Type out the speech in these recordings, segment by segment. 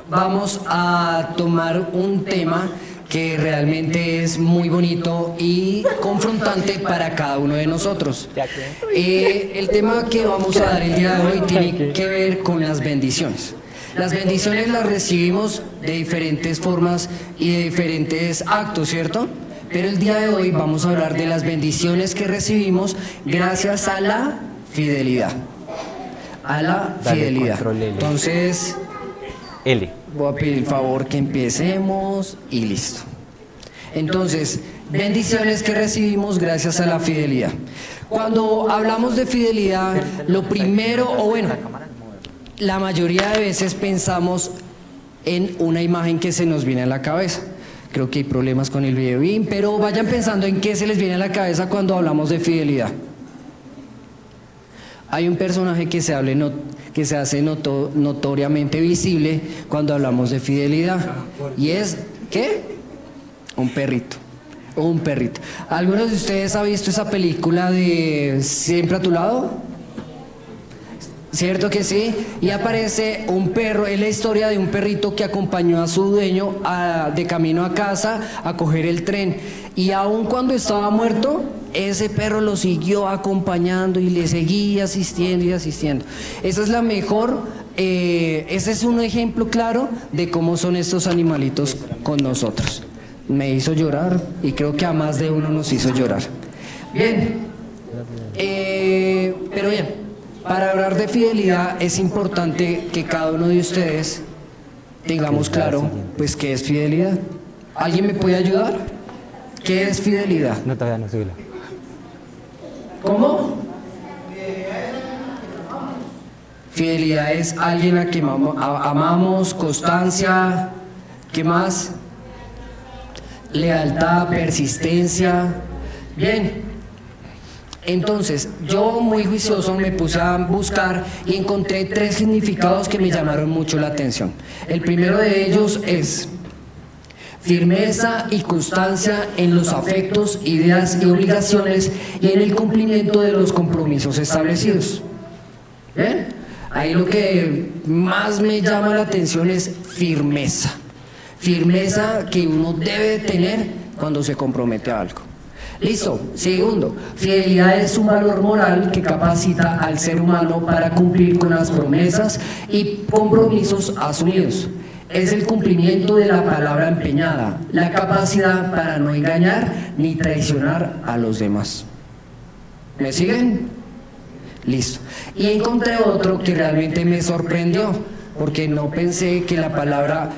vamos a tomar un tema que realmente es muy bonito y confrontante para cada uno de nosotros. El tema que vamos a dar el día de hoy tiene que ver con las bendiciones. Las bendiciones las recibimos de diferentes formas y de diferentes actos, ¿cierto? Pero el día de hoy vamos a hablar de las bendiciones que recibimos gracias a la fidelidad. A la fidelidad. Entonces, voy a pedir el favor que empecemos y listo. Entonces, bendiciones que recibimos gracias a la fidelidad. Cuando hablamos de fidelidad, lo primero, o bueno, la mayoría de veces pensamos en una imagen que se nos viene a la cabeza. Creo que hay problemas con el video, pero vayan pensando en qué se les viene a la cabeza cuando hablamos de fidelidad. Hay un personaje que se hace notoriamente visible cuando hablamos de fidelidad. Y es, ¿qué? Un perrito. Un perrito. ¿Algunos de ustedes han visto esa película de Siempre a tu lado? ¿Cierto que sí? Y aparece un perro, es la historia de un perrito que acompañó a su dueño de camino a casa a coger el tren. Y aun cuando estaba muerto, ese perro lo siguió acompañando y le seguía asistiendo y asistiendo. Esa es la mejor, ese es un ejemplo claro de cómo son estos animalitos con nosotros. Me hizo llorar y creo que a más de uno nos hizo llorar. Bien, pero bien. Para hablar de fidelidad es importante que cada uno de ustedes tengamos claro, pues, qué es fidelidad. ¿Alguien me puede ayudar? ¿Qué es fidelidad? No, todavía no, síguela. ¿Cómo? Fidelidad es alguien a quien amamos, constancia, ¿qué más? Lealtad, persistencia. Bien. Entonces, yo muy juicioso me puse a buscar y encontré 3 significados que me llamaron mucho la atención. El primero de ellos es firmeza y constancia en los afectos, ideas y obligaciones y en el cumplimiento de los compromisos establecidos. ¿Ven? Ahí lo que más me llama la atención es firmeza. Firmeza que uno debe tener cuando se compromete a algo. Listo. Segundo, fidelidad es un valor moral que capacita al ser humano para cumplir con las promesas y compromisos asumidos. Es el cumplimiento de la palabra empeñada, la capacidad para no engañar ni traicionar a los demás. ¿Me siguen? Listo. Y encontré otro que realmente me sorprendió, porque no pensé que la palabra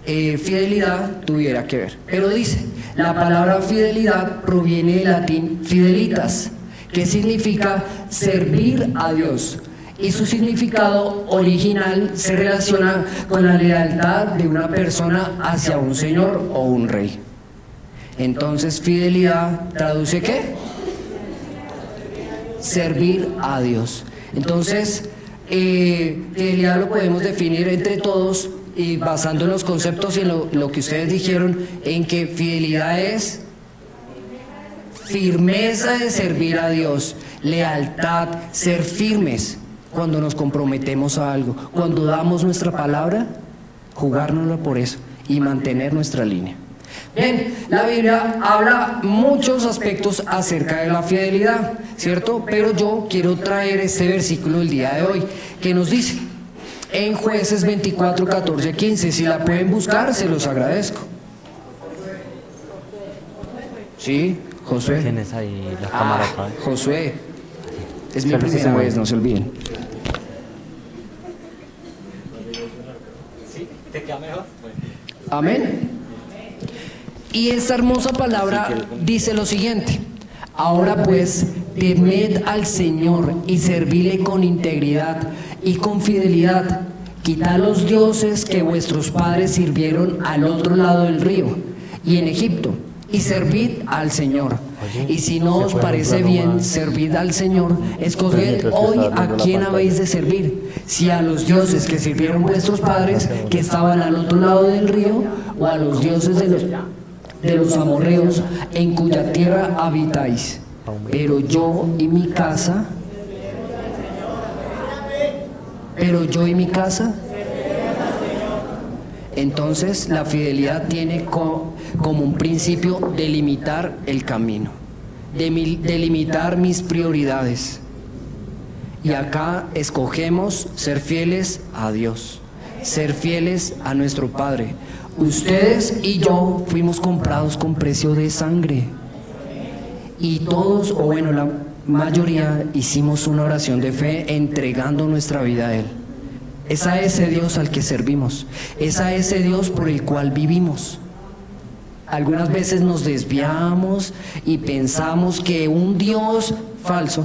fidelidad tuviera que ver. Pero dice, la palabra fidelidad proviene del latín fidelitas, que significa servir a Dios. Y su significado original se relaciona con la lealtad de una persona hacia un señor o un rey. Entonces, fidelidad traduce ¿qué? Servir a Dios. Entonces, fidelidad lo podemos definir entre todos y basando en los conceptos y en lo que ustedes dijeron, en que fidelidad es firmeza de servir a Dios, lealtad, ser firmes cuando nos comprometemos a algo, cuando damos nuestra palabra, jugárnosla por eso y mantener nuestra línea. Bien, la Biblia habla muchos aspectos acerca de la fidelidad, ¿cierto? Pero yo quiero traer este versículo el día de hoy, que nos dice en Jueces 24, 14, 15, si la pueden buscar, se los agradezco. Sí, Josué. Tienes ahí las cámaras. Josué. Es mi primera vez, no se olviden. ¿Sí? ¿Te queda mejor? Amén. Y esta hermosa palabra dice lo siguiente: ahora pues, temed al Señor y servíle con integridad y con fidelidad. Quitad los dioses que vuestros padres sirvieron al otro lado del río y en Egipto, y servid al Señor. Y si no os parece bien servid al Señor, escoged hoy a quién habéis de servir, si a los dioses que sirvieron vuestros padres, que estaban al otro lado del río, o a los dioses de los amorreos, en cuya tierra habitáis. Pero yo y mi casa Entonces la fidelidad tiene como un principio delimitar el camino, delimitar mis prioridades. Y acá escogemos ser fieles a Dios, ser fieles a nuestro Padre. Ustedes y yo fuimos comprados con precio de sangre. Y todos, o bueno, la mayoría, hicimos una oración de fe entregando nuestra vida a Él. Es a ese Dios al que servimos, es a ese Dios por el cual vivimos. Algunas veces nos desviamos y pensamos que un Dios falso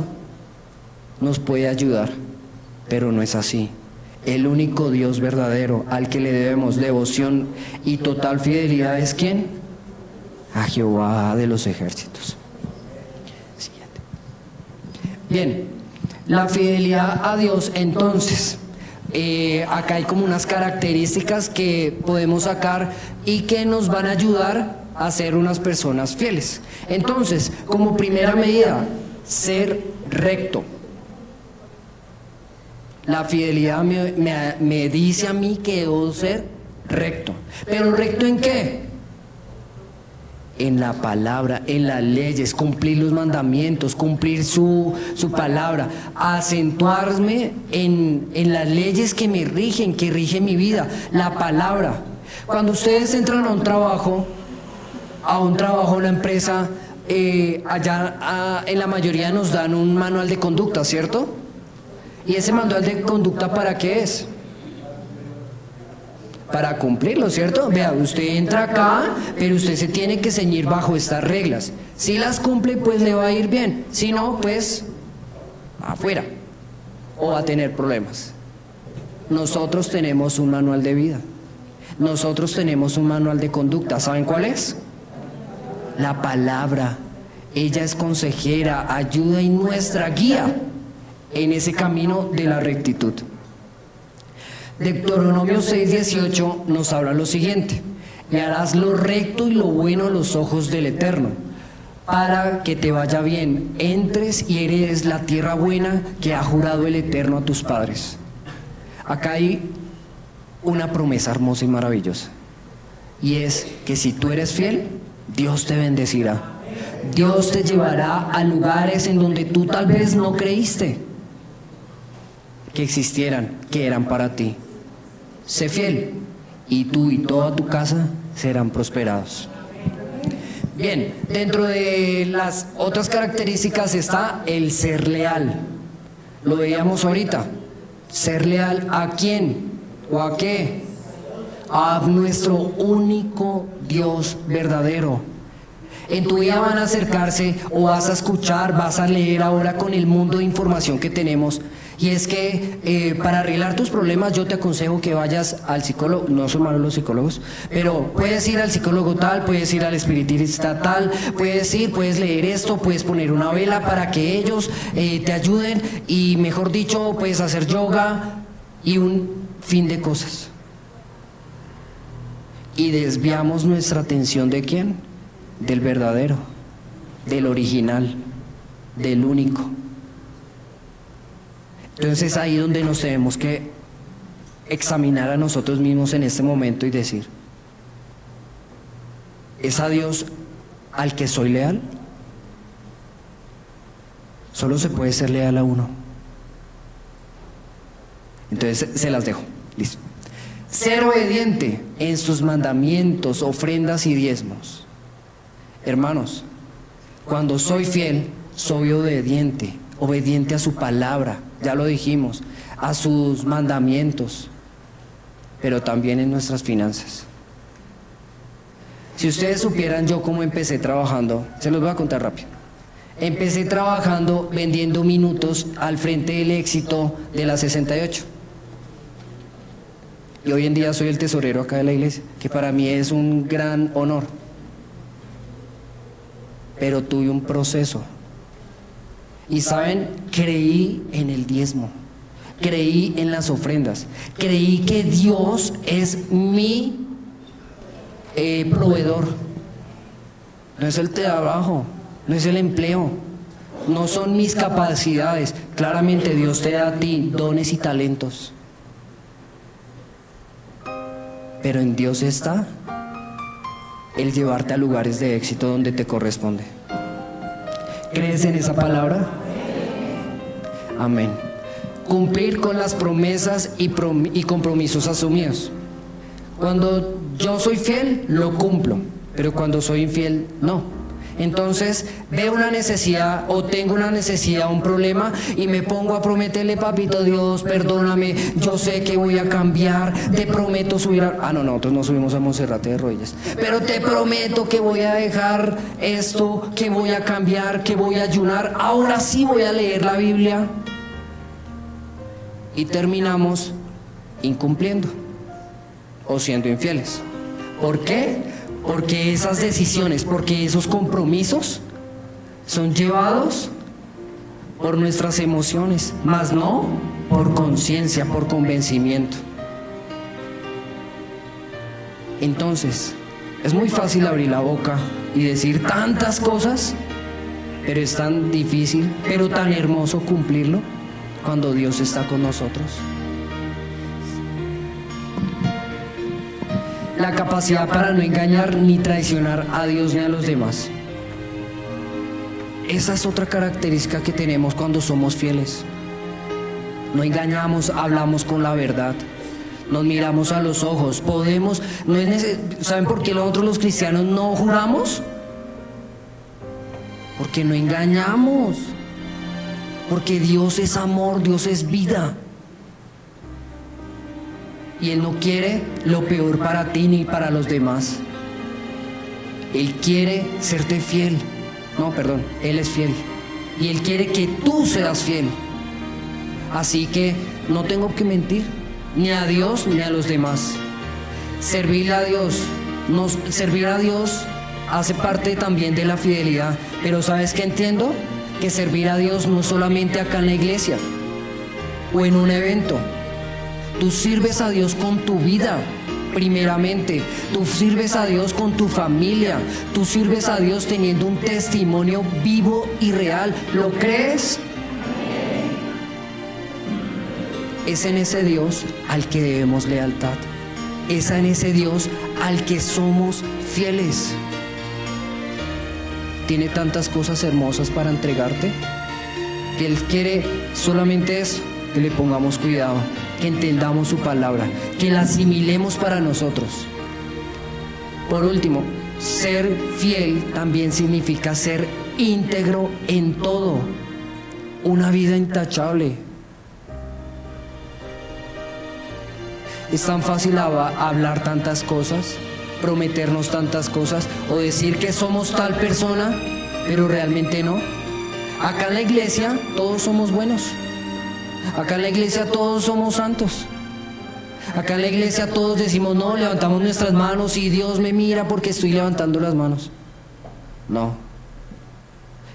nos puede ayudar, pero no es así. El único Dios verdadero al que le debemos devoción y total fidelidad es ¿quién? A Jehová de los ejércitos. Siguiente. Bien, la fidelidad a Dios entonces. Acá hay como unas características que podemos sacar y que nos van a ayudar a ser unas personas fieles. Entonces, como primera medida, ser recto. La fidelidad me dice a mí que debo ser recto. ¿Pero recto en qué? En la palabra, en las leyes, cumplir los mandamientos, cumplir su palabra, acentuarme en las leyes que me rigen, que rigen mi vida, la palabra. Cuando ustedes entran a un trabajo, a una empresa, allá en la mayoría nos dan un manual de conducta, ¿cierto? ¿Y ese manual de conducta para qué es? Para cumplirlo, ¿cierto? Vea, usted entra acá, pero usted se tiene que ceñir bajo estas reglas. Si las cumple, pues le va a ir bien. Si no, pues afuera. O va a tener problemas. Nosotros tenemos un manual de vida. Nosotros tenemos un manual de conducta. ¿Saben cuál es? La palabra. Ella es consejera, ayuda y nuestra guía en ese camino de la rectitud. Deuteronomio 6:18 nos habla lo siguiente: y harás lo recto y lo bueno a los ojos del Eterno, para que te vaya bien, entres y heredes la tierra buena que ha jurado el Eterno a tus padres. Acá hay una promesa hermosa y maravillosa, y es que si tú eres fiel, Dios te bendecirá. Dios te llevará a lugares en donde tú tal vez no creíste que existieran, que eran para ti. Sé fiel y tú y toda tu casa serán prosperados. Bien, dentro de las otras características está el ser leal. Lo veíamos ahorita. Ser leal ¿a quién? ¿O a qué? A nuestro único Dios verdadero. En tu vida van a acercarse o vas a escuchar, vas a leer ahora con el mundo de información que tenemos. Y es que para arreglar tus problemas yo te aconsejo que vayas al psicólogo. No son malos los psicólogos, pero puedes ir al psicólogo tal, puedes ir al espiritista tal, puedes leer esto, puedes poner una vela para que ellos te ayuden, y mejor dicho, puedes hacer yoga y un fin de cosas. Y desviamos nuestra atención ¿de quién? Del verdadero, del original, del único. Entonces es ahí donde nos tenemos que examinar a nosotros mismos en este momento y decir: ¿es a Dios al que soy leal? Solo se puede ser leal a uno. Entonces se las dejo, listo. Ser obediente en sus mandamientos, ofrendas y diezmos. Hermanos, cuando soy fiel, soy obediente a su palabra, ya lo dijimos, a sus mandamientos, pero también en nuestras finanzas. Si ustedes supieran yo cómo empecé trabajando, se los voy a contar rápido. Empecé trabajando vendiendo minutos al Frente del Éxito de la 68. Y hoy en día soy el tesorero acá de la iglesia, que para mí es un gran honor. Pero tuve un proceso. Y saben, creí en el diezmo, creí en las ofrendas, creí que Dios es mi proveedor. No es el trabajo, no es el empleo, no son mis capacidades. Claramente Dios te da a ti dones y talentos. pero en Dios está el llevarte a lugares de éxito donde te corresponde. ¿Crees en esa palabra? Amén. Cumplir con las promesas y compromisos asumidos. Cuando yo soy fiel, lo cumplo, pero cuando soy infiel, no. Entonces veo una necesidad o tengo una necesidad, un problema, y me pongo a prometerle: papito Dios, perdóname, yo sé que voy a cambiar, te prometo subir a... nosotros no subimos a Monserrate de rodillas, pero te prometo que voy a dejar esto, que voy a cambiar, que voy a ayunar, ahora sí voy a leer la Biblia. Y terminamos incumpliendo o siendo infieles. ¿Por qué? Porque esas decisiones, porque esos compromisos son llevados por nuestras emociones, más no por conciencia, por convencimiento. Entonces, es muy fácil abrir la boca y decir tantas cosas, pero es tan difícil, pero tan hermoso cumplirlo cuando Dios está con nosotros. La capacidad para no engañar ni traicionar a Dios ni a los demás. Esa es otra característica que tenemos cuando somos fieles. No engañamos, hablamos con la verdad, nos miramos a los ojos, podemos, ¿saben por qué nosotros los cristianos no juramos? Porque no engañamos, porque Dios es amor, Dios es vida. Y Él no quiere lo peor para ti ni para los demás. Él quiere serte fiel. No, perdón, Él es fiel. Y Él quiere que tú seas fiel. Así que no tengo que mentir, ni a Dios ni a los demás. Servirle a Dios, servir a Dios hace parte también de la fidelidad. Pero ¿sabes qué entiendo? Que servir a Dios no solamente acá en la iglesia o en un evento. Tú sirves a Dios con tu vida, primeramente. Tú sirves a Dios con tu familia. Tú sirves a Dios teniendo un testimonio vivo y real. ¿Lo crees? Es en ese Dios al que debemos lealtad. Es en ese Dios al que somos fieles. Tiene tantas cosas hermosas para entregarte que Él quiere solamente eso, que le pongamos cuidado, que entendamos su palabra, que la asimilemos para nosotros. Por último, ser fiel también significa ser íntegro en todo, una vida intachable. Es tan fácil hablar tantas cosas, prometernos tantas cosas o decir que somos tal persona, pero realmente no. Acá en la iglesia todos somos buenos. Acá en la iglesia todos somos santos. Acá en la iglesia todos decimos: no, levantamos nuestras manos y Dios me mira porque estoy levantando las manos. No.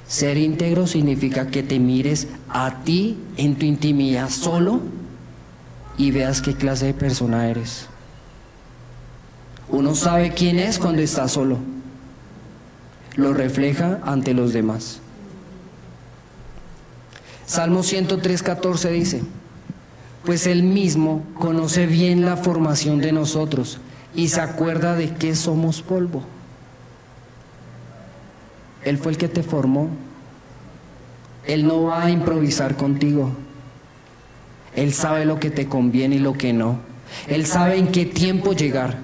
Ser íntegro significa que te mires a ti en tu intimidad solo y veas qué clase de persona eres. Uno sabe quién es cuando está solo. Lo refleja ante los demás. Salmo 103:14 dice: pues Él mismo conoce bien la formación de nosotros y se acuerda de que somos polvo. Él fue el que te formó. Él no va a improvisar contigo. Él sabe lo que te conviene y lo que no. Él sabe en qué tiempo llegar.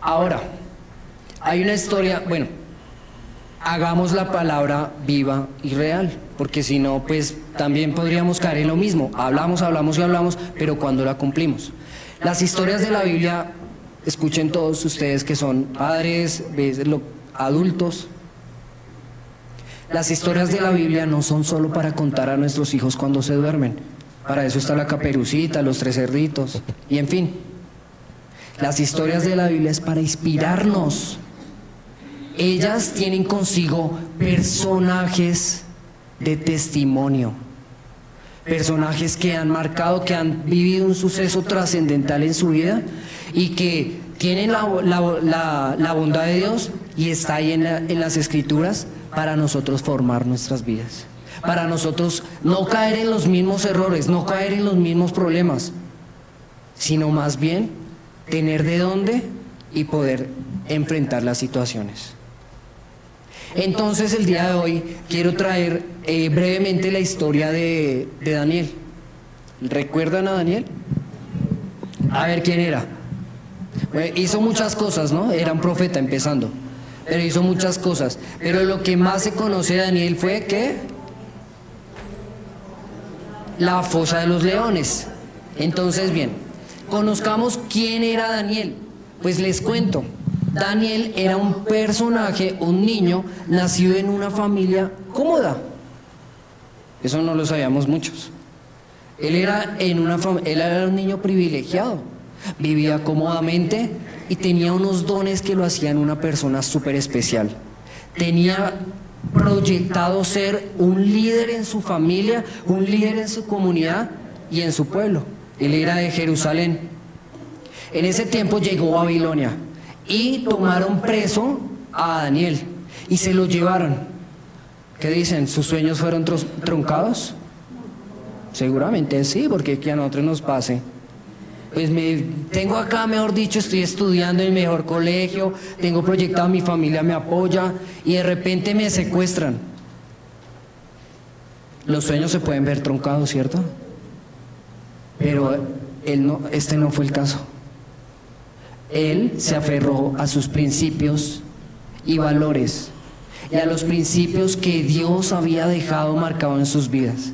Ahora, hay una historia, bueno, hagamos la palabra viva y real, porque si no, pues también podríamos caer en lo mismo. Hablamos y hablamos, pero cuando la cumplimos. Las historias de la Biblia, escuchen todos ustedes que son padres, adultos. Las historias de la Biblia no son solo para contar a nuestros hijos cuando se duermen. Para eso está la Caperucita, los tres cerditos, y en fin. Las historias de la Biblia es para inspirarnos. Ellas tienen consigo personajes de testimonio, personajes que han marcado, que han vivido un suceso trascendental en su vida y que tienen la bondad de Dios y está ahí en las Escrituras para nosotros formar nuestras vidas, para nosotros no caer en los mismos errores, no caer en los mismos problemas, sino más bien tener de dónde y poder enfrentar las situaciones. Entonces el día de hoy quiero traer brevemente la historia de Daniel. ¿Recuerdan a Daniel? A ver, ¿quién era? Hizo muchas cosas, ¿no? Era un profeta empezando, pero hizo muchas cosas. Pero lo que más se conoce de Daniel fue que la fosa de los leones. Entonces, bien, conozcamos quién era Daniel. Pues les cuento. Daniel era un personaje, un niño, nacido en una familia cómoda. Eso no lo sabíamos muchos. Él era un niño privilegiado, vivía cómodamente y tenía unos dones que lo hacían una persona súper especial. Tenía proyectado ser un líder en su familia, un líder en su comunidad y en su pueblo. Él era de Jerusalén. En ese tiempo llegó a Babilonia y tomaron preso a Daniel y se lo llevaron. ¿Qué dicen? ¿Sus sueños fueron truncados? Seguramente sí, porque que a nosotros nos pase. Pues tengo acá, mejor dicho, estoy estudiando en el mejor colegio, tengo proyectado, mi familia me apoya y de repente me secuestran. Los sueños se pueden ver truncados, ¿cierto? Pero este no fue el caso. Él se aferró a sus principios y valores y a los principios que Dios había dejado marcado en sus vidas.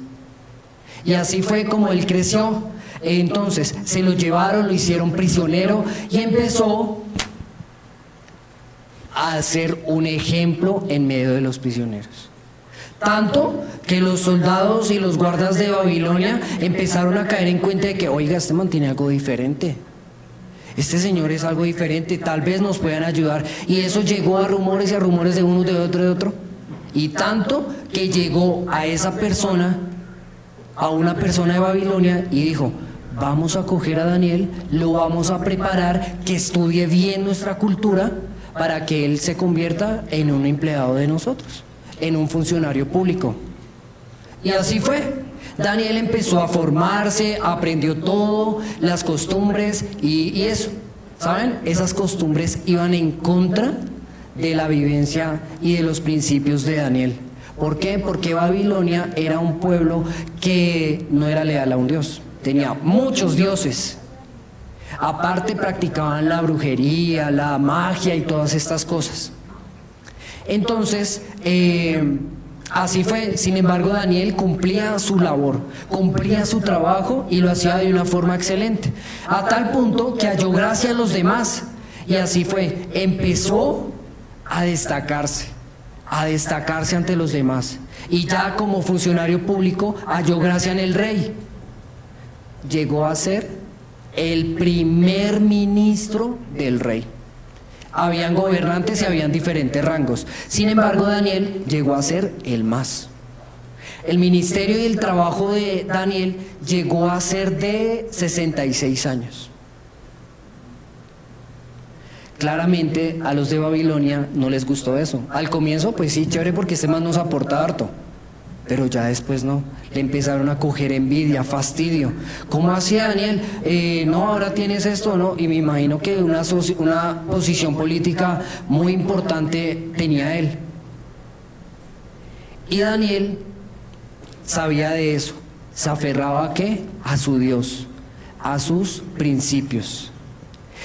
Y así fue como él creció. Entonces se lo llevaron, lo hicieron prisionero y empezó a ser un ejemplo en medio de los prisioneros. Tanto que los soldados y los guardas de Babilonia empezaron a caer en cuenta de que, oiga, este man tiene algo diferente. Este señor es algo diferente, tal vez nos puedan ayudar. Y eso llegó a rumores y a rumores de uno, de otro, de otro. Y tanto que llegó a esa persona, a una persona de Babilonia, y dijo: vamos a coger a Daniel, lo vamos a preparar, que estudie bien nuestra cultura, para que él se convierta en un empleado de nosotros, en un funcionario público. Y así fue. Daniel empezó a formarse, aprendió todo, las costumbres y eso. ¿Saben? Esas costumbres iban en contra de la vivencia y de los principios de Daniel. ¿Por qué? Porque Babilonia era un pueblo que no era leal a un dios. Tenía muchos dioses. Aparte practicaban la brujería, la magia y todas estas cosas. Entonces, así fue. Sin embargo, Daniel cumplía su labor, cumplía su trabajo y lo hacía de una forma excelente. A tal punto que halló gracia a los demás. Y así fue. Empezó a destacarse ante los demás. Y ya como funcionario público halló gracia en el rey. Llegó a ser el primer ministro del rey. Habían gobernantes y habían diferentes rangos. Sin embargo, Daniel llegó a ser el más. El ministerio y el trabajo de Daniel llegó a ser de 66 años. Claramente a los de Babilonia no les gustó eso. Al comienzo, pues sí, chévere, porque este man nos aporta harto. Pero ya después no, le empezaron a coger envidia, fastidio. ¿Cómo hacía Daniel? No, ahora tienes esto, ¿no? Y me imagino que una posición política muy importante tenía él. Y Daniel sabía de eso. ¿Se aferraba a qué? A su Dios, a sus principios.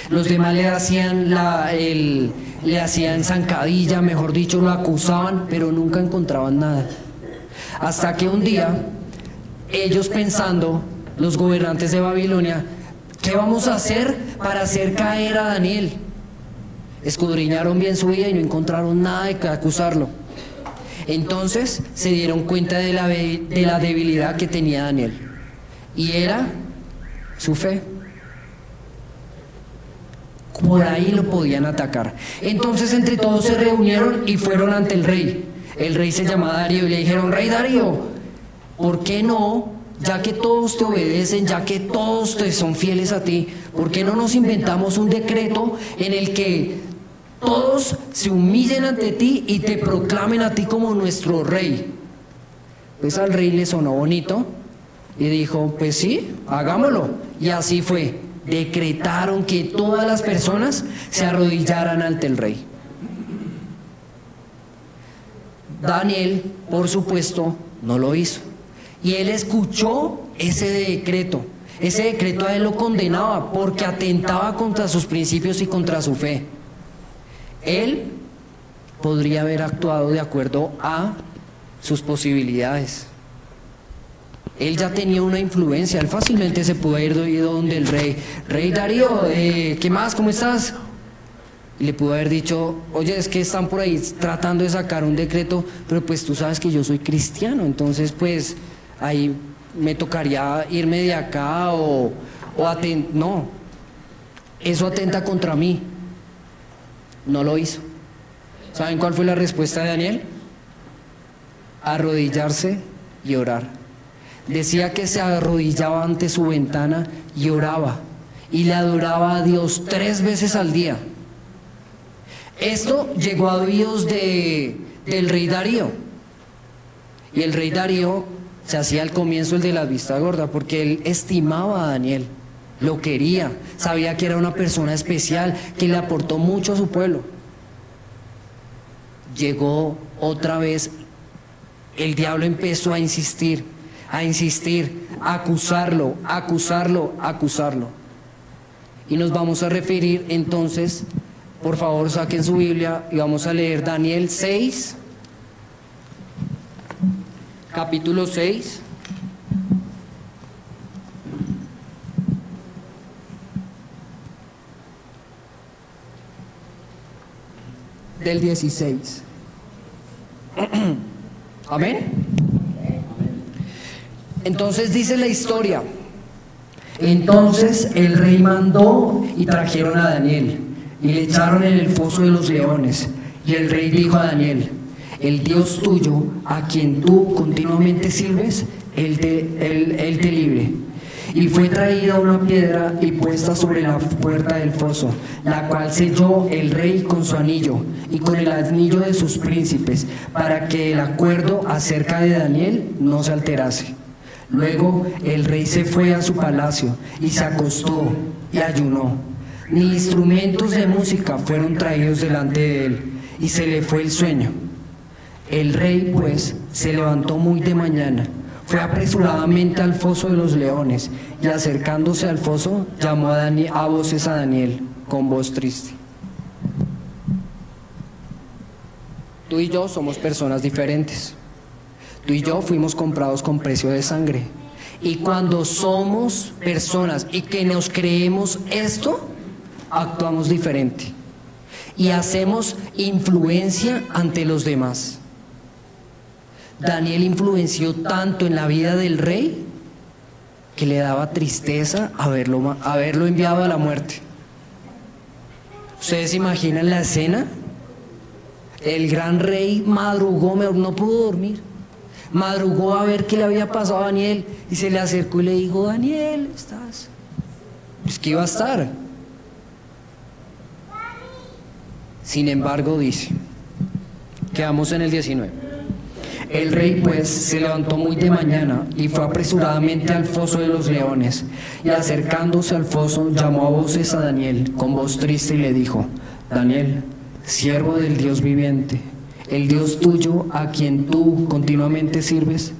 Los demás le hacían zancadilla, mejor dicho, lo acusaban, pero nunca encontraban nada. Hasta que un día, ellos pensando, los gobernantes de Babilonia, ¿qué vamos a hacer para hacer caer a Daniel? Escudriñaron bien su vida y no encontraron nada de que acusarlo. Entonces se dieron cuenta de la debilidad que tenía Daniel, y era su fe. Por ahí lo podían atacar. Entonces entre todos se reunieron y fueron ante el rey. El rey se llamaba Darío y le dijeron: Rey Darío, ¿por qué no, ya que todos te obedecen, ya que todos te son fieles a ti, por qué no nos inventamos un decreto en el que todos se humillen ante ti y te proclamen a ti como nuestro rey? Pues al rey le sonó bonito y dijo, pues sí, hagámoslo. Y así fue. Decretaron que todas las personas se arrodillaran ante el rey. Daniel, por supuesto, no lo hizo. Y él escuchó ese decreto. Ese decreto a él lo condenaba porque atentaba contra sus principios y contra su fe. Él podría haber actuado de acuerdo a sus posibilidades. Él ya tenía una influencia, él fácilmente se pudo haber ido donde el rey. Rey Darío, ¿qué más? ¿Cómo estás? Y le pudo haber dicho, oye, es que están por ahí tratando de sacar un decreto, pero pues tú sabes que yo soy cristiano, entonces pues ahí me tocaría irme de acá no, eso atenta contra mí. No lo hizo. ¿Saben cuál fue la respuesta de Daniel? Arrodillarse y orar. Decía que se arrodillaba ante su ventana y oraba, y le adoraba a Dios 3 veces al día. Esto llegó a oídos del rey Darío, y el rey Darío se hacía al comienzo el de la vista gorda, porque él estimaba a Daniel, lo quería, sabía que era una persona especial, que le aportó mucho a su pueblo. Llegó otra vez, el diablo empezó a insistir, a acusarlo. Y nos vamos a referir entonces, por favor saquen su Biblia y vamos a leer Daniel 6, capítulo 6. Del 16. Amén. Entonces dice la historia. Entonces el rey mandó y trajeron a Daniel y le echaron en el foso de los leones. Y el rey dijo a Daniel, el Dios tuyo, a quien tú continuamente sirves, él te libre. Y fue traída una piedra y puesta sobre la puerta del foso, la cual selló el rey con su anillo y con el anillo de sus príncipes, para que el acuerdo acerca de Daniel no se alterase. Luego el rey se fue a su palacio y se acostó y ayunó. Ni instrumentos de música fueron traídos delante de él, y se le fue el sueño. El rey, pues, se levantó muy de mañana, fue apresuradamente al foso de los leones, y acercándose al foso, llamó a voces a Daniel, con voz triste. Tú y yo somos personas diferentes. Tú y yo fuimos comprados con precio de sangre. Y cuando somos personas y que nos creemos esto, actuamos diferente. Y hacemos influencia ante los demás. Daniel influenció tanto en la vida del rey que le daba tristeza haberlo enviado a la muerte. ¿Ustedes se imaginan la escena? El gran rey madrugó, no pudo dormir. Madrugó a ver qué le había pasado a Daniel y se le acercó y le dijo, Daniel, ¿estás? Pues que iba a estar. Sin embargo, dice, quedamos en el 19. El rey pues se levantó muy de mañana y fue apresuradamente al foso de los leones, y acercándose al foso llamó a voces a Daniel con voz triste y le dijo, Daniel, siervo del Dios viviente, el Dios tuyo a quien tú continuamente sirves,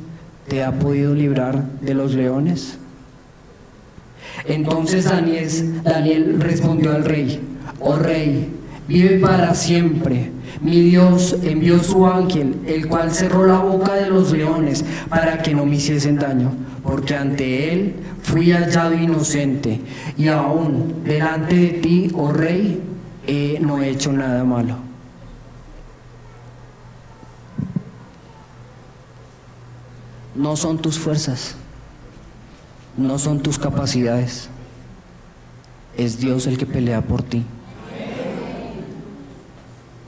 ¿te ha podido librar de los leones? Entonces Daniel respondió al rey, oh rey, vive para siempre. Mi Dios envió su ángel, el cual cerró la boca de los leones para que no me hiciesen daño, porque ante él fui hallado inocente, y aún delante de ti, oh rey, no he hecho nada malo. No son tus fuerzas, no son tus capacidades, es Dios el que pelea por ti.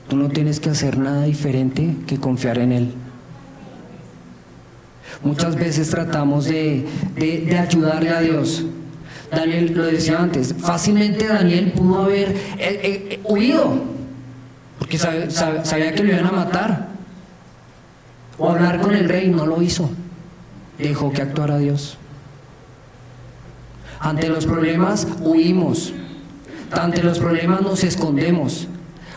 Tú no tienes que hacer nada diferente que confiar en Él. Muchas veces tratamos de ayudarle a Dios. Daniel lo decía antes, fácilmente Daniel pudo haber huido, porque sabía que lo iban a matar, o hablar con el rey, no lo hizo. dejó que actuara Dios. Ante los problemas huimos, ante los problemas nos escondemos,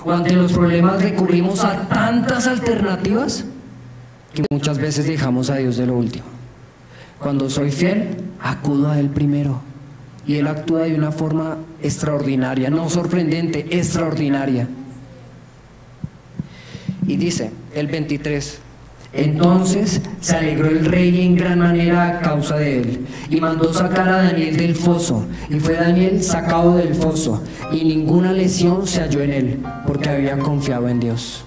o ante los problemas recurrimos a tantas alternativas que muchas veces dejamos a Dios de lo último. Cuando soy fiel, acudo a Él primero, y Él actúa de una forma extraordinaria, no sorprendente, extraordinaria. Y dice el 23: entonces se alegró el rey en gran manera a causa de él, y mandó sacar a Daniel del foso, y fue Daniel sacado del foso, y ninguna lesión se halló en él, porque había confiado en Dios.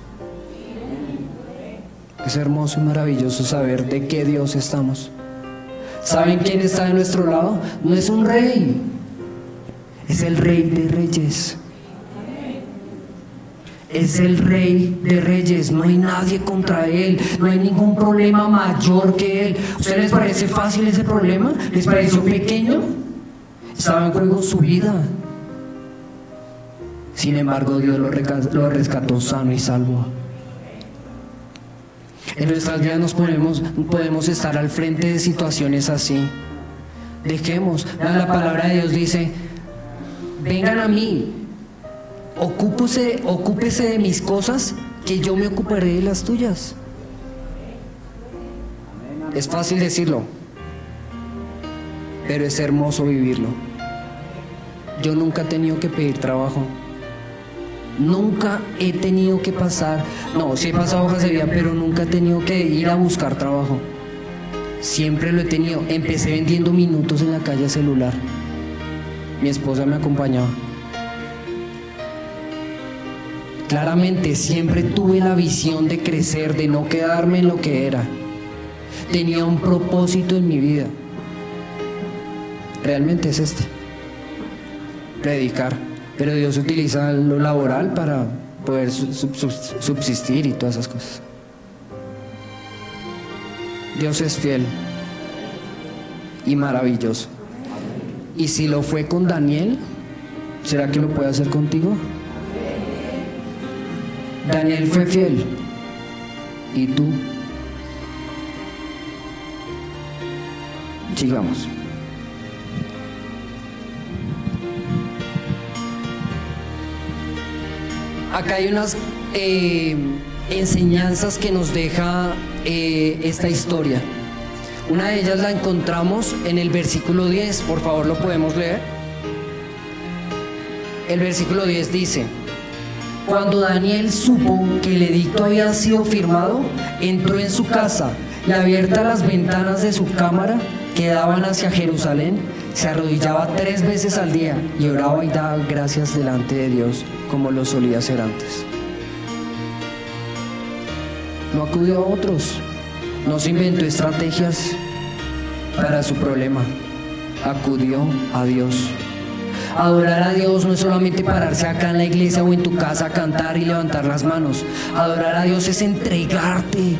Es hermoso y maravilloso saber de qué Dios estamos. ¿Saben quién está de nuestro lado? No es un rey, es el Rey de Reyes. Es el Rey de Reyes, no hay nadie contra Él, no hay ningún problema mayor que Él. ¿A ustedes les parece fácil ese problema? ¿Les pareció pequeño? Estaba en juego su vida. Sin embargo, Dios lo rescató sano y salvo. En nuestras vidas podemos estar al frente de situaciones así. Dejemos, la palabra de Dios dice: vengan a mí, ocúpese de mis cosas, que yo me ocuparé de las tuyas. Es fácil decirlo, pero es hermoso vivirlo. Yo nunca he tenido que pedir trabajo. Nunca he tenido que pasar, no, sí he pasado hojas de vida, pero nunca he tenido que ir a buscar trabajo. Siempre lo he tenido. Empecé vendiendo minutos en la calle celular. Mi esposa me acompañaba. Claramente siempre tuve la visión de crecer, de no quedarme en lo que era. Tenía un propósito en mi vida. Realmente es este: predicar. Pero Dios utiliza lo laboral para poder subsistir y todas esas cosas. Dios es fiel y maravilloso. Y si lo fue con Daniel, ¿será que lo puede hacer contigo? Daniel fue fiel. ¿Y tú? Sigamos. Acá hay unas enseñanzas que nos deja esta historia. Una de ellas la encontramos en el versículo 10, por favor lo podemos leer. El versículo 10 dice: cuando Daniel supo que el edicto había sido firmado, entró en su casa y, abiertas las ventanas de su cámara que daban hacia Jerusalén, se arrodillaba 3 veces al día y oraba y daba gracias delante de Dios, como lo solía hacer antes. No acudió a otros, no se inventó estrategias para su problema, acudió a Dios. Adorar a Dios no es solamente pararse acá en la iglesia o en tu casa a cantar y levantar las manos. Adorar a Dios es entregarte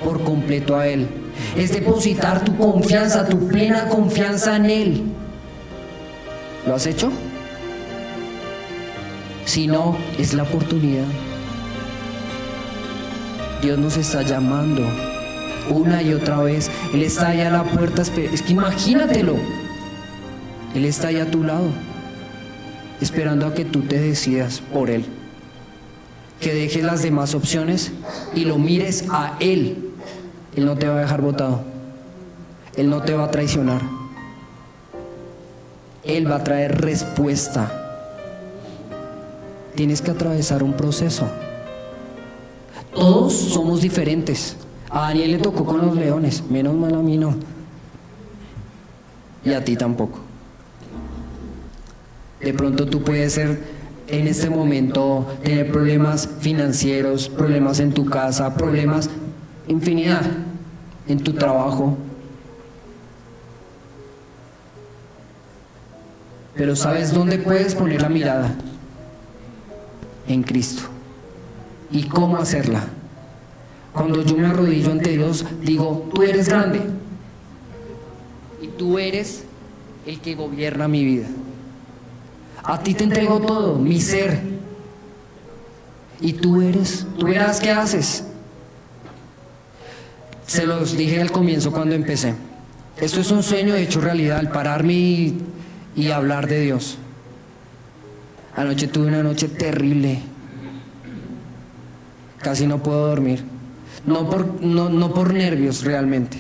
por completo a Él. Es depositar tu confianza, tu plena confianza en Él. ¿Lo has hecho? Si no, es la oportunidad. Dios nos está llamando una y otra vez. Él está allá a la puerta. Es que imagínatelo. Él está allá a tu lado, esperando a que tú te decidas por Él. Que dejes las demás opciones y lo mires a Él. Él no te va a dejar botado. Él no te va a traicionar. Él va a traer respuesta. Tienes que atravesar un proceso. Todos somos diferentes. A Daniel le tocó con los leones, menos mal a mí no. Y a ti tampoco. De pronto tú puedes ser en este momento, tener problemas financieros, problemas en tu casa, problemas, infinidad, en tu trabajo. Pero ¿sabes dónde puedes poner la mirada? En Cristo. ¿Y cómo hacerla? Cuando yo me arrodillo ante Dios, digo: tú eres grande y tú eres el que gobierna mi vida. A ti te entrego todo, mi ser, y tú verás qué haces. Se los dije al comienzo cuando empecé. Esto es un sueño hecho realidad al pararme y hablar de Dios. Anoche tuve una noche terrible. Casi no puedo dormir. No por nervios realmente,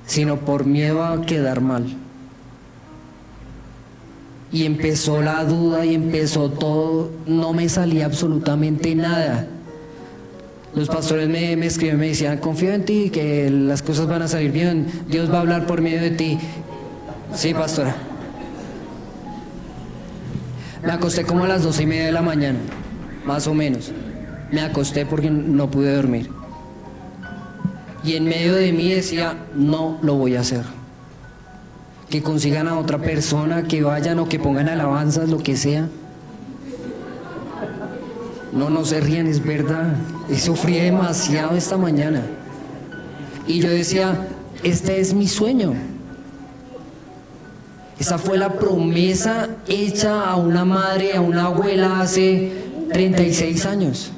sino por miedo a quedar mal. Y empezó la duda y empezó todo. No me salía absolutamente nada. Los pastores me escriben, me decían, confío en ti, que las cosas van a salir bien, Dios va a hablar por medio de ti. Sí, pastora. Me acosté como a las 12:30 de la mañana, más o menos. Me acosté porque no pude dormir. Y en medio de mí decía, no lo voy a hacer. Que consigan a otra persona, que vayan o que pongan alabanzas, lo que sea. No se rían, es verdad. Y sufrí demasiado esta mañana. Y yo decía, este es mi sueño. Esa fue la promesa hecha a una madre, a una abuela hace 36 años.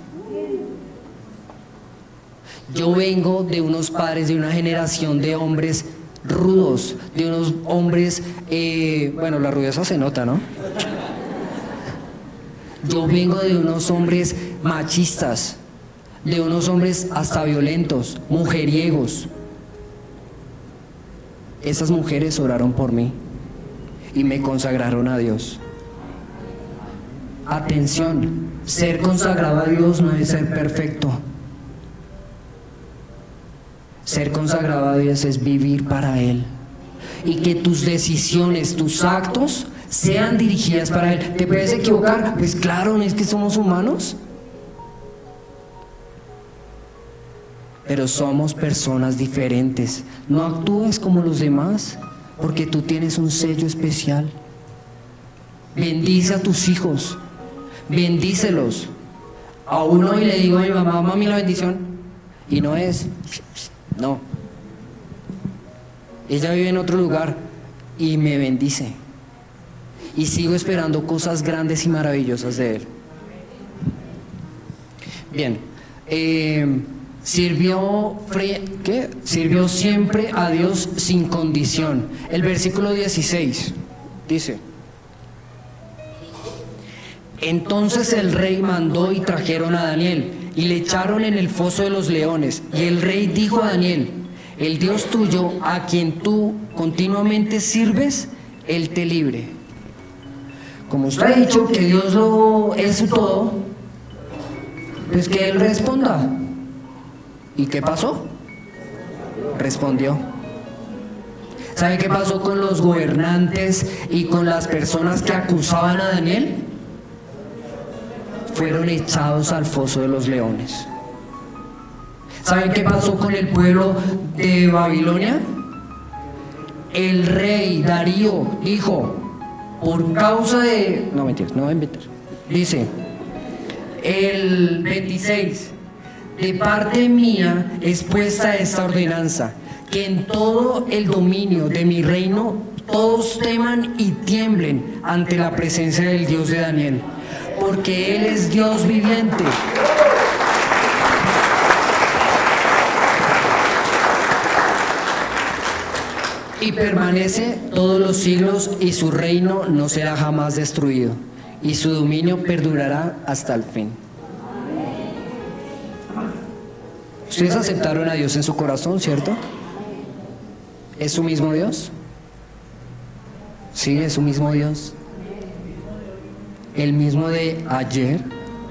Yo vengo de unos padres, de una generación de hombres rudos, de unos hombres, bueno, la rudeza se nota, ¿no? Yo vengo de unos hombres machistas, de unos hombres hasta violentos, mujeriegos. Esas mujeres oraron por mí y me consagraron a Dios. Atención, ser consagrado a Dios no es ser perfecto. Ser consagrado a Dios es vivir para Él. Y que tus decisiones, tus actos sean dirigidas para Él. ¿Te puedes equivocar? Pues claro, no es que somos humanos. Pero somos personas diferentes. No actúes como los demás, porque tú tienes un sello especial. Bendice a tus hijos, bendícelos. A uno y le digo a mi mamá, mami, la bendición. Y no es, no. Ella vive en otro lugar y me bendice. Y sigo esperando cosas grandes y maravillosas de Él. Bien, sirvió siempre a Dios sin condición. El versículo 16 dice: entonces el rey mandó y trajeron a Daniel y le echaron en el foso de los leones. Y el rey dijo a Daniel: el Dios tuyo, a quien tú continuamente sirves, Él te libre. Como usted ha dicho que Dios es su todo, pues que Él responda. ¿Y qué pasó? Respondió. ¿Sabe qué pasó con los gobernantes y con las personas que acusaban a Daniel? Fueron echados al foso de los leones. ¿Saben qué pasó con el pueblo de Babilonia? El rey Darío dijo, por causa de... No, mentiras, no voy a inventar. Dice, el 26, de parte mía es puesta esta ordenanza, que en todo el dominio de mi reino todos teman y tiemblen ante la presencia del Dios de Daniel, porque Él es Dios viviente. Y permanece todos los siglos, y su reino no será jamás destruido, y su dominio perdurará hasta el fin. Ustedes aceptaron a Dios en su corazón, ¿cierto? ¿Es su mismo Dios? Sí, es su mismo Dios. El mismo de ayer,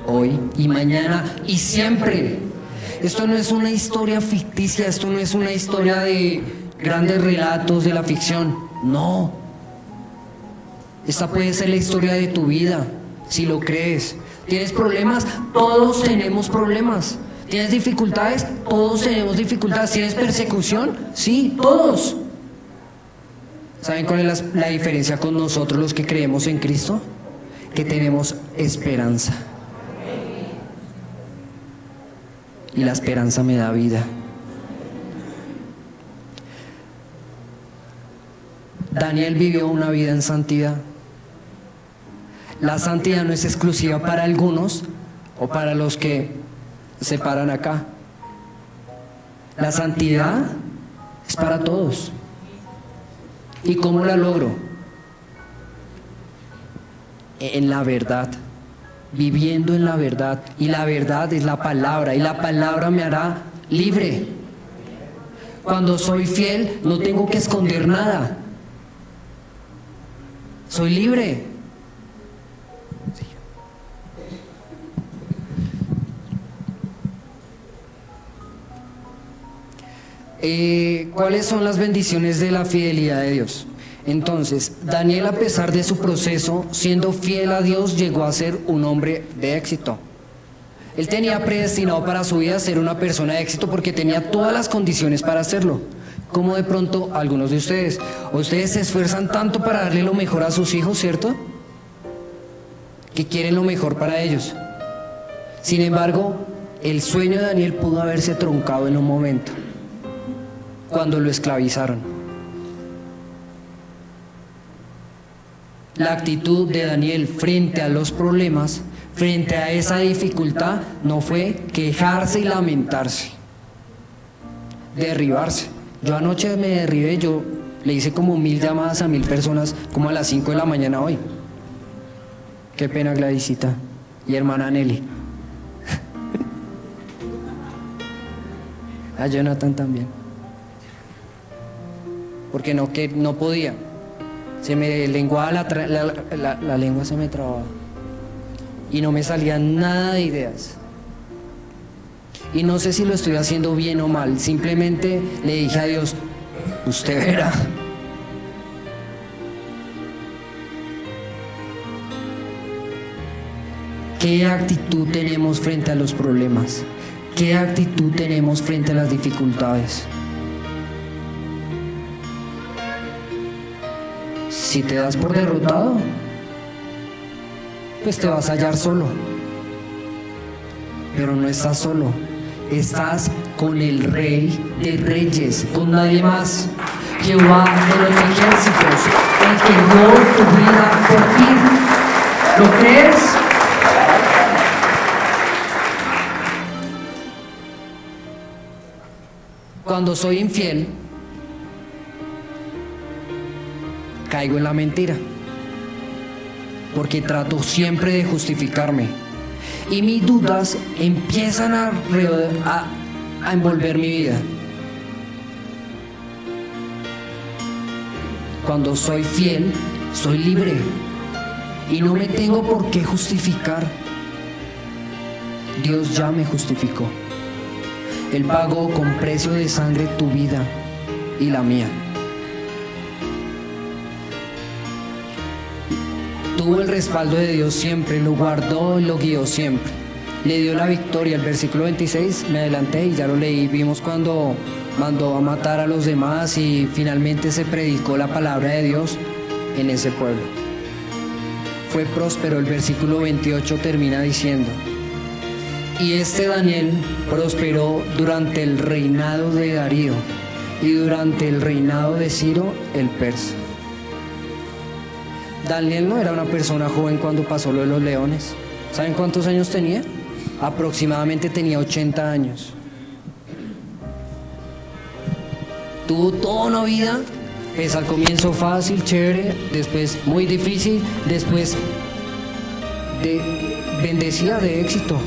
hoy y mañana y siempre. Esto no es una historia ficticia, esto no es una historia de grandes relatos de la ficción. No. Esta puede ser la historia de tu vida, si lo crees. ¿Tienes problemas? Todos tenemos problemas. ¿Tienes dificultades? Todos tenemos dificultades. ¿Tienes persecución? Sí, todos. ¿Saben cuál es la diferencia con nosotros los que creemos en Cristo? Que tenemos esperanza. Y la esperanza me da vida. Daniel vivió una vida en santidad. La santidad no es exclusiva para algunos o para los que se paran acá. La santidad es para todos. ¿Y cómo la logro? En la verdad, viviendo en la verdad. Y la verdad es la palabra, y la palabra me hará libre. Cuando soy fiel, no tengo que esconder nada. Soy libre. ¿Cuáles son las bendiciones de la fidelidad de Dios? Entonces, Daniel, a pesar de su proceso, siendo fiel a Dios, llegó a ser un hombre de éxito. Él tenía predestinado para su vida ser una persona de éxito porque tenía todas las condiciones para hacerlo. Como de pronto algunos de ustedes, ustedes se esfuerzan tanto para darle lo mejor a sus hijos, ¿cierto? Que quieren lo mejor para ellos. Sin embargo, el sueño de Daniel pudo haberse truncado en un momento, cuando lo esclavizaron. La actitud de Daniel frente a los problemas, frente a esa dificultad, no fue quejarse y lamentarse, derribarse. Yo anoche me derribé, yo le hice como 1000 llamadas a 1000 personas, como a las 5 de la mañana hoy. Qué pena, Gladysita y hermana Nelly. A Jonathan también. Porque no podía. Se me lenguaba la lengua, se me trababa. Y no me salían nada de ideas. Y no sé si lo estoy haciendo bien o mal. Simplemente le dije a Dios, usted verá. ¿Qué actitud tenemos frente a los problemas? ¿Qué actitud tenemos frente a las dificultades? Si te das por derrotado, pues te vas a hallar solo. Pero no estás solo, estás con el Rey de Reyes, con nadie más. Jehová de los ejércitos, el que dio tu vida por ti. ¿Lo crees? Cuando soy infiel, caigo en la mentira, porque trato siempre de justificarme y mis dudas empiezan a envolver mi vida. Cuando soy fiel, soy libre y no me tengo por qué justificar. Dios ya me justificó. Él pagó con precio de sangre tu vida y la mía. Tuvo el respaldo de Dios siempre, lo guardó y lo guió siempre. Le dio la victoria. El versículo 26, me adelanté y ya lo leí. Vimos cuando mandó a matar a los demás y finalmente se predicó la palabra de Dios en ese pueblo. Fue próspero. El versículo 28 termina diciendo: y este Daniel prosperó durante el reinado de Darío y durante el reinado de Ciro el persa. Daniel no era una persona joven cuando pasó lo de los leones. ¿Saben cuántos años tenía? Aproximadamente tenía 80 años. Tuvo toda una vida, pues al comienzo fácil, chévere, después muy difícil, después bendecida de éxito.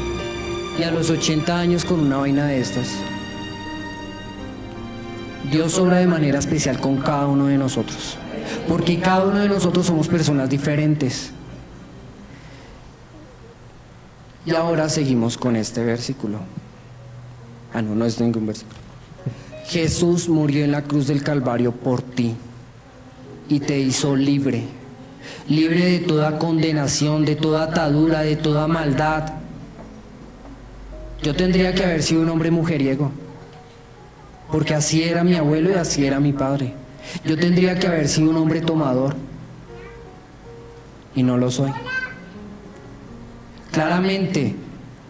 Y a los 80 años con una vaina de estas. Dios obra de manera especial con cada uno de nosotros, porque cada uno de nosotros somos personas diferentes. Y ahora seguimos con este versículo. No es ningún versículo. Jesús murió en la cruz del Calvario por ti y te hizo libre, libre de toda condenación, de toda atadura, de toda maldad. Yo tendría que haber sido un hombre mujeriego, porque así era mi abuelo y así era mi padre. Yo tendría que haber sido un hombre tomador, y no lo soy. Claramente,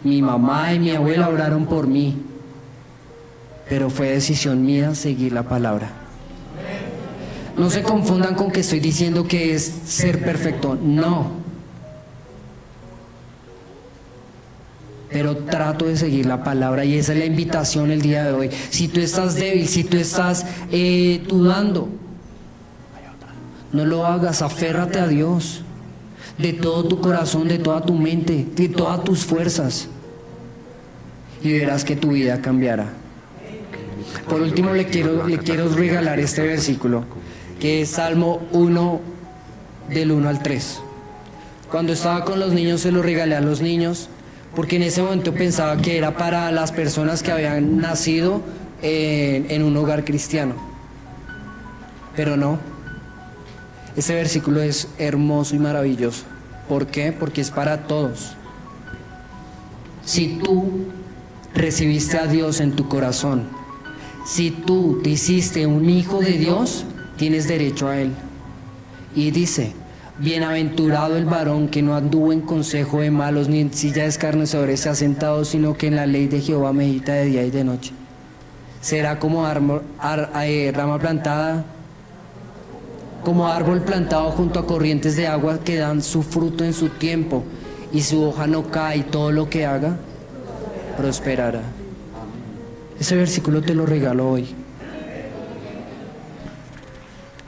mi mamá y mi abuela oraron por mí, pero fue decisión mía seguir la palabra. No se confundan con que estoy diciendo que es ser perfecto, no. pero trato de seguir la palabra y esa es la invitación el día de hoy. Si tú estás débil, si tú estás dudando, no lo hagas, aférrate a Dios de todo tu corazón, de toda tu mente, de todas tus fuerzas y verás que tu vida cambiará. Por último le quiero regalar este versículo que es Salmo 1 del 1 al 3. Cuando estaba con los niños se lo regalé a los niños porque en ese momento pensaba que era para las personas que habían nacido en un hogar cristiano, pero no. Este versículo es hermoso y maravilloso. ¿Por qué? Porque es para todos. Si tú recibiste a Dios en tu corazón, si tú te hiciste un hijo de Dios, tienes derecho a Él. Y dice: bienaventurado el varón que no anduvo en consejo de malos, ni en silla de escarnecedores se ha sentado, sino que en la ley de Jehová medita de día y de noche. Será como rama plantada, como árbol plantado junto a corrientes de agua que dan su fruto en su tiempo, y su hoja no cae, y todo lo que haga prosperará. Ese versículo te lo regalo hoy.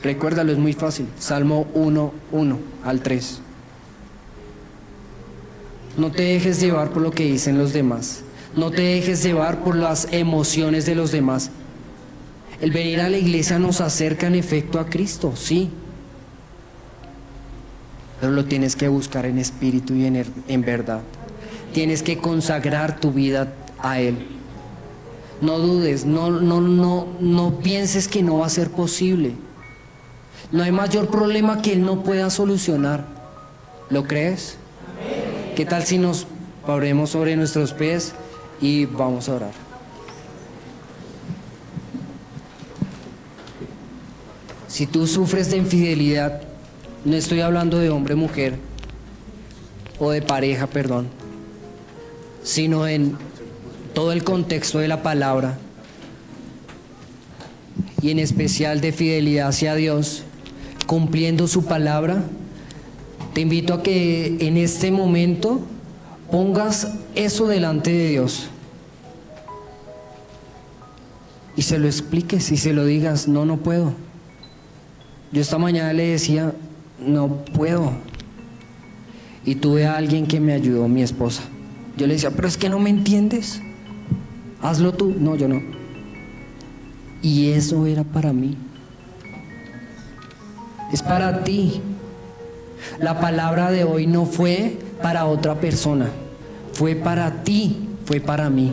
Recuérdalo, es muy fácil. Salmo 1, 1 al 3. No te dejes llevar por lo que dicen los demás. No te dejes llevar por las emociones de los demás. El venir a la iglesia nos acerca en efecto a Cristo, sí. Pero lo tienes que buscar en espíritu y en verdad. Tienes que consagrar tu vida a Él. No dudes, no pienses que no va a ser posible. No hay mayor problema que Él no pueda solucionar. ¿Lo crees? ¿Qué tal si nos paremos sobre nuestros pies y vamos a orar? Si tú sufres de infidelidad, no estoy hablando de hombre, mujer, o de pareja, perdón, sino en todo el contexto de la palabra, y en especial de fidelidad hacia Dios, cumpliendo su palabra, te invito a que en este momento pongas eso delante de Dios y se lo expliques y se lo digas: no puedo. Yo esta mañana le decía: no puedo. Y tuve a alguien que me ayudó, mi esposa. Yo le decía: pero es que no me entiendes, hazlo tú. No, yo no. Y eso era para mí. Es para ti. La palabra de hoy no fue para otra persona, fue para ti, fue para mí.